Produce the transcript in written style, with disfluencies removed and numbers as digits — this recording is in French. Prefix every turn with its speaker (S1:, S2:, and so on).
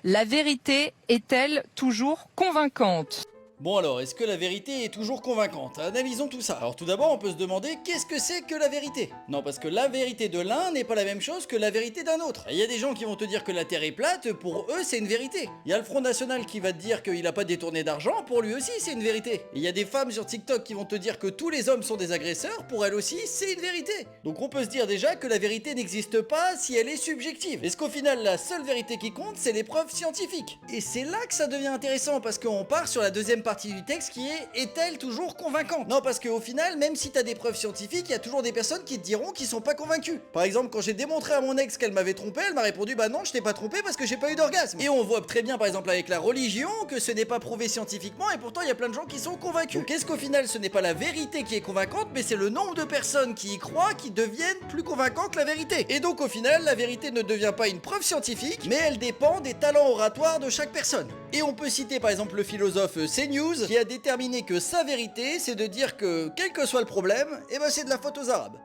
S1: La vérité est-elle toujours convaincante ?
S2: Bon alors, est-ce que la vérité est toujours convaincante? Analysons tout ça. Alors tout d'abord, on peut se demander qu'est-ce que c'est que la vérité? Non, parce que la vérité de l'un n'est pas la même chose que la vérité d'un autre. Il y a des gens qui vont te dire que la Terre est plate, pour eux c'est une vérité. Il y a le Front National qui va te dire qu'il a pas détourné d'argent, pour lui aussi c'est une vérité. Et il y a des femmes sur TikTok qui vont te dire que tous les hommes sont des agresseurs, pour elles aussi c'est une vérité. Donc on peut se dire déjà que la vérité n'existe pas si elle est subjective. Est-ce qu'au final la seule vérité qui compte c'est les preuves scientifiques? Et c'est là que ça devient intéressant parce qu'on part sur la deuxième partie du texte qui est-elle toujours convaincante? Non, parce qu'au final, même si t'as des preuves scientifiques, il y a toujours des personnes qui te diront qu'ils sont pas convaincus. Par exemple, quand j'ai démontré à mon ex qu'elle m'avait trompé, elle m'a répondu bah non, je t'ai pas trompé parce que j'ai pas eu d'orgasme. Et on voit très bien par exemple avec la religion que ce n'est pas prouvé scientifiquement et pourtant il y a plein de gens qui sont convaincus. Donc est-ce qu'au final ce n'est pas la vérité qui est convaincante mais c'est le nombre de personnes qui y croient qui deviennent plus convaincants que la vérité? Et donc au final, la vérité ne devient pas une preuve scientifique mais elle dépend des talents oratoires de chaque personne. Et on peut citer par exemple le philosophe CNews qui a déterminé que sa vérité c'est de dire que quel que soit le problème, eh ben c'est de la faute aux Arabes.